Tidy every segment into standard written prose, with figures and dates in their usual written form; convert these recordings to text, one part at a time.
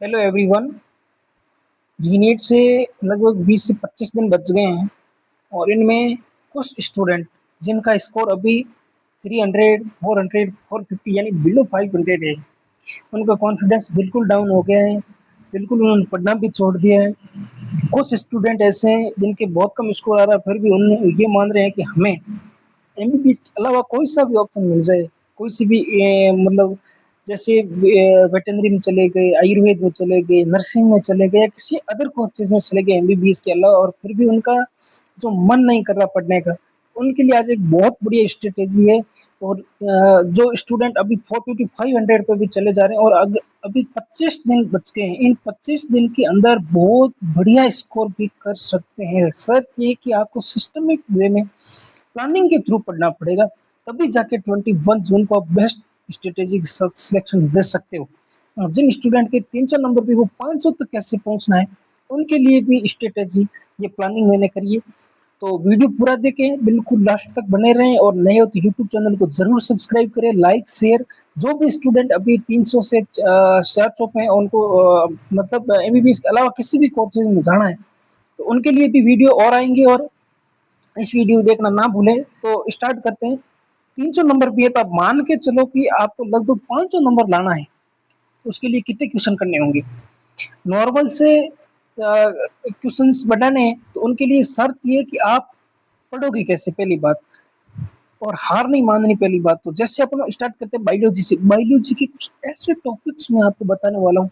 Hello everyone. रीनीट से लगभग 20 से 25 दिन बच गए हैं और इनमें कुछ स्टूडेंट जिनका स्कोर अभी 300, 400, 450 यानी बिलो 500 है, उनका कॉन्फिडेंस बिल्कुल डाउन हो गया है। बिल्कुल उन्होंने पढ़ना भी छोड़ दिया है। कुछ स्टूडेंट ऐसे हैं जिनके बहुत कम स्कोर आ रहा है, फिर भी उन ये मान रहे हैं कि हमें एमबीबीएस के अलावा कोई सा भी ऑप्शन मिल जाए, कोई सी भी मतलब जैसे वेटरनरी में चले गए, आयुर्वेद में चले गए, नर्सिंग में चले गए या किसी अदर कोर्सेज में चले गए एमबीबीएस के अलावा, और फिर भी उनका जो मन नहीं कर रहा पढ़ने का, उनके लिए आज एक बहुत बढ़िया स्ट्रेटेजी है। और जो स्टूडेंट अभी 450 500 पे भी चले जा रहे हैं और अभी 25 दिन बच गए हैं, इन 25 दिन के अंदर बहुत बढ़िया स्कोर भी कर सकते हैं। सर ये कि आपको सिस्टमिक वे में प्लानिंग के थ्रू पढ़ना पड़ेगा, तभी जाके 21 जून को आप बेस्ट स्ट्रेटेजी के साथ सिलेक्शन दे सकते हो। और जिन स्टूडेंट के 300 नंबर पे वो 500 तक कैसे पहुंचना है, उनके लिए भी स्ट्रेटेजी ये प्लानिंग मैंने करी है। तो वीडियो पूरा देखें, बिल्कुल लास्ट तक बने रहें, और नए हो तो यूट्यूब चैनल को जरूर सब्सक्राइब करें, लाइक शेयर। जो भी स्टूडेंट अभी 300 से 400 पे हैं, उनको मतलब एमबीबीएस के अलावा किसी भी कोर्सेज में जाना है, तो उनके लिए भी वीडियो और आएंगे, और इस वीडियो को देखना ना भूलें। तो स्टार्ट करते हैं। 300 नंबर भी है तो आप मान के चलो कि आपको लगभग 500 नंबर लाना है, उसके लिए कितने क्वेश्चन करने होंगे। नॉर्मल से क्वेश्चंस बढ़ाने हैं तो उनके लिए शर्त ये है कि आप पढ़ोगे कैसे, पहली बात, और हार नहीं माननी पहली बात। तो जैसे अपन स्टार्ट करते हैं बायोलॉजी से। बायोलॉजी के कुछ ऐसे टॉपिक्स मैं आपको बताने वाला हूँ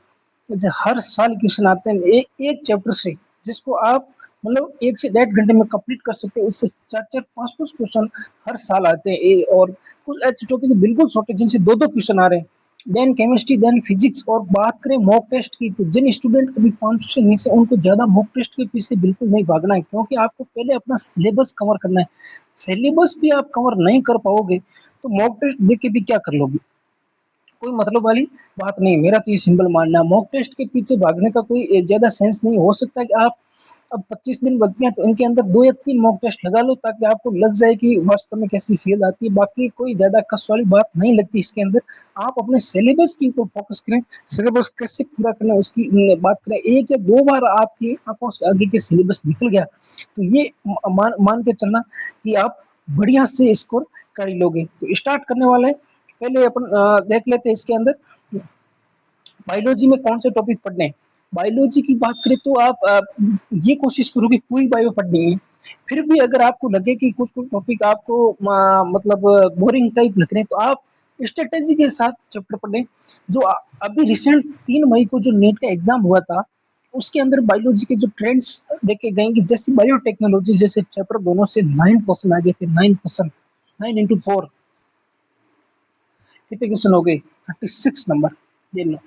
जैसे हर साल क्वेश्चन आते हैं एक चैप्टर से, जिसको आप मतलब 1 से 1.5 घंटे में कंप्लीट कर सकते हैं। उससे 4-4 5-5 क्वेश्चन हर साल आते हैं। और कुछ ऐसे टॉपिक बिल्कुल छोटे जिनसे 2-2 क्वेश्चन आ रहे हैं। Then chemistry, then physics. और बात करें मॉक टेस्ट की, तो जिन स्टूडेंट कभी 500 से नीचे, उनको ज़्यादा मॉक टेस्ट के पीछे बिल्कुल नहीं भागना है, क्योंकि आपको पहले अपना सिलेबस कवर करना है। सिलेबस भी आप कवर नहीं कर पाओगे तो मॉक टेस्ट देख के भी क्या कर लोगे, कोई मतलब वाली बात नहीं। मेरा तो ये सिंपल मानना है, मॉक टेस्ट के पीछे भागने का कोई ज़्यादा सेंस नहीं। हो सकता है कि आप अब 25 दिन बच गए तो इनके अंदर 2 या 3 मॉक टेस्ट लगा लो, ताकि आपको लग जाए कि वास्तव में कैसी फील आती है। बाकी कोई ज़्यादा कस वाली बात नहीं लगती इसके अंदर। आप अपने सिलेबस के ऊपर फोकस करें, सिलेबस कैसे पूरा करना है उसकी बात करें। 1 या 2 बार आपकी आंखों से आगे के सिलेबस निकल गया तो ये मान के चलना कि आप बढ़िया से स्कोर कर ही लोगे। तो स्टार्ट करने वाले हैं। पहले अपन देख लेते हैं इसके अंदर बायोलॉजी में कौन से टॉपिक पढ़ने हैं। बायोलॉजी की बात करें तो आप ये कोशिश करो कि पूरी बायो पढ़नी है। फिर भी अगर आपको लगे कि कुछ कुछ टॉपिक आपको मतलब बोरिंग टाइप लग रहे हैं, तो आप स्ट्रेटेजी के साथ चैप्टर पढ़ें। जो अभी रिसेंट 3 मई को जो नीट का एग्जाम हुआ था, उसके अंदर बायोलॉजी के जो ट्रेंड्स देखे गए कि जैसे बायोटेक्नोलॉजी जैसे चैप्टर दोनों से 9 क्वेश्चन आ गए थे। 9 क्वेश्चन, 9 into 4 कितने क्वेश्चन हो गए, 36 नंबर। ये लो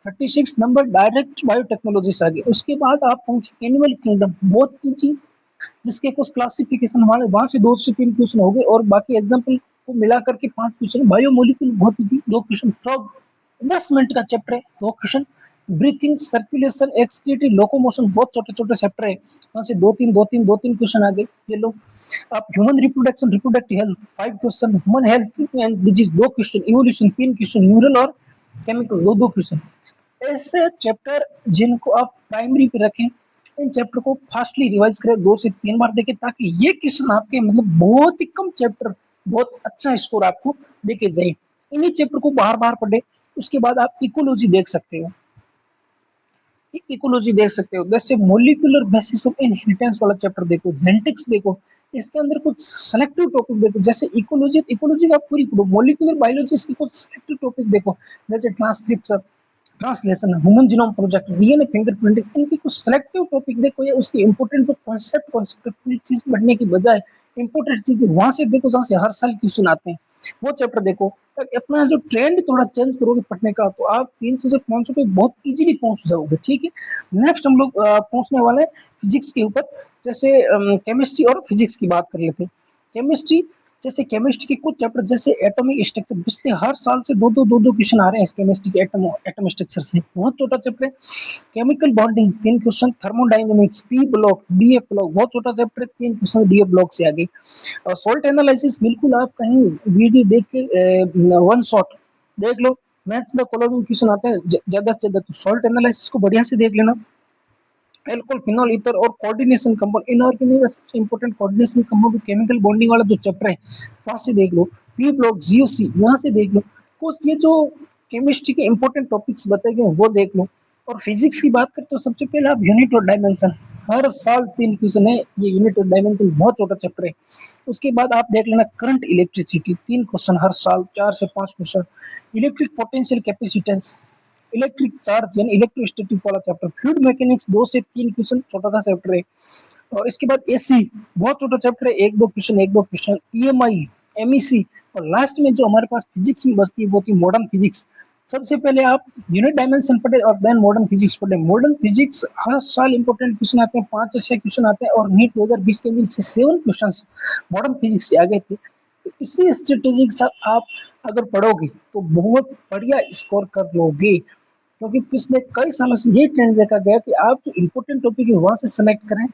36 नंबर डायरेक्ट बायोटेक्नोलॉजी से आ गए। उसके बाद आप पहुंचे एनिमल किंगडम, बहुत ईजी, जिसके कुछ क्लासिफिकेशन हमारे वहां से 2 से 3 क्वेश्चन हो गए, और बाकी एग्जाम्पल को मिलाकर के 5 क्वेश्चन। बायोमोलिक्यूल बहुत ईजी, 2 क्वेश्चन। फ्रॉग 10 मिनट का चैप्टर है, 2 question. Breathing, circulation, excretory, locomotion, बहुत छोटे छोटे चैप्टर है, वहां से 2-3 क्वेश्चन आ गए। ये लो आप human reproduction, reproductive health 5 question, human health and disease 2 question, evolution 3 question, neural और केमिकल 2-2 क्वेश्चन। ऐसे चैप्टर जिनको आप प्राइमरी पे रखें, इन चैप्टर को फास्टली रिवाइज करें, 2 से 3 बार देखें, ताकि ये क्वेश्चन आपके मतलब बहुत ही कम चैप्टर बहुत अच्छा स्कोर आपको देके जाए। इन्हीं चैप्टर को बार बार पढ़े। उसके बाद आप इकोलॉजी देख सकते हो, इकोलॉजी देख सकते हो। जैसे मोलिकुलर बेसिस ऑफ इनहेरिटेंस वाला चैप्टर देखो, जेनेटिक्स देखो, इसके अंदर कुछ सेलेक्टिव टॉपिक देखो। जैसे इकोलॉजी, इकोलॉजी का पूरी पढ़ो। मोलिकुलर बायोलॉजी, इसके कुछ सेलेक्टिव टॉपिक देखो, जैसे transcription, translation, human genome project, DNA fingerprinting, इनकी कुछ सेलेक्टिव टॉपिक देखो, या उसकी इंपॉर्टेंट जो कॉन्सेप्ट पूरी चीज पढ़ने की बजाय इंपॉर्टेंट चीज वहां से देखो जहां से हर साल क्वेश्चन आते हैं, वो चैप्टर देखो। ताकि अपना जो ट्रेंड थोड़ा चेंज करोगे पढ़ने का, तो आप 300 से 500 पे बहुत इजीली पहुंच जाओगे। ठीक है, नेक्स्ट हम लोग पहुंचने वाले हैं फिजिक्स के ऊपर। जैसे केमिस्ट्री और फिजिक्स की बात कर लेते हैं। केमिस्ट्री, जैसे केमिस्ट्री के कुछ चैप्टर जैसे एटॉमिक स्ट्रक्चर, पिछले हर साल से दो क्वेश्चन आ रहे हैं इस केमिस्ट्री के एटम स्ट्रक्चर से, बहुत छोटा चैप्टर है। Chemical bonding 3 question, thermodynamics, P block, DF block, बहुत छोटा चैप्टर है, 3 क्वेश्चन डीएफ ब्लॉक से आ गए। और सोल्ट एनालिसिस बिल्कुल आप कहीं वीडियो देख के वन शॉट देख लो, मैच द फॉलोइंग क्वेश्चन आता है ज़्यादा से ज़्यादा, तो सॉल्ट एनालिसिस को बढ़िया से देख लेना। अल्कोहल, फिनॉल, ईथर और कोऑर्डिनेशन कंपाउंड, इनऑर्गेनिक का सबसे important coordination compound chemical bonding वाला जो चैप्टर है, वहाँ से देख लो। पी ब्लॉक, जीओसी यहाँ से देख लो। कुछ ये जो केमिस्ट्री के इंपॉर्टेंट टॉपिक्स बताए गए हैं वो देख लो। और फिजिक्स की बात करें तो सबसे पहले आप यूनिट और डायमेंशन, हर साल 3 क्वेश्चन है, ये यूनिट और डायमेंशन बहुत छोटा चैप्टर है। उसके बाद आप देख लेना करंट इलेक्ट्रिसिटी, 3 क्वेश्चन हर साल, 4 से 5 question. Electric potential capacitance, electric charge यानी इलेक्ट्रोस्टैटिक वाला चैप्टर। फ्लूइड मैकेनिक्स 2 से 3 क्वेश्चन, छोटा सा चैप्टर है। और इसके बाद एसी, बहुत छोटा चैप्टर है, 1-2 क्वेश्चन, 1-2 क्वेश्चन। ईएमआई, एमईसी, और लास्ट में जो हमारे पास फिजिक्स में बचती है वो थी मॉडर्न फिजिक्स। सबसे पहले आप यूनिट डायमेंशन पढ़े और देन मॉडर्न फिजिक्स पढ़े। मॉडर्न फिजिक्स हर साल इंपॉर्टेंट क्वेश्चन आते हैं, 5 से 6 क्वेश्चन आते हैं, और नीट 2020 के अंदर से 7 क्वेश्चन मॉडर्न फिजिक्स से आ गए थे। तो इसी स्ट्रेटेजी के साथ आप अगर पढ़ोगे तो बहुत बढ़िया स्कोर कर लोगे, क्योंकि पिछले कई सालों से ये ट्रेंड देखा गया कि आप जो इम्पोर्टेंट टॉपिक है वहाँ से सेलेक्ट करें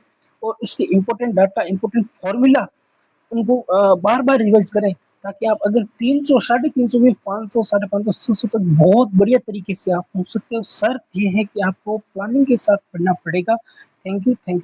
और उसके इम्पोर्टेंट डाटा, इम्पोर्टेंट फॉर्मूला उनको बार-बार रिवाइज़ करें, ताकि आप अगर 300, 350 में 500, 550, 600 तक बहुत बढ़िया तरीके से आप पहुँच सकते हो। शर्त ये है कि आपको प्लानिंग के साथ पढ़ना पड़ेगा। Thank you.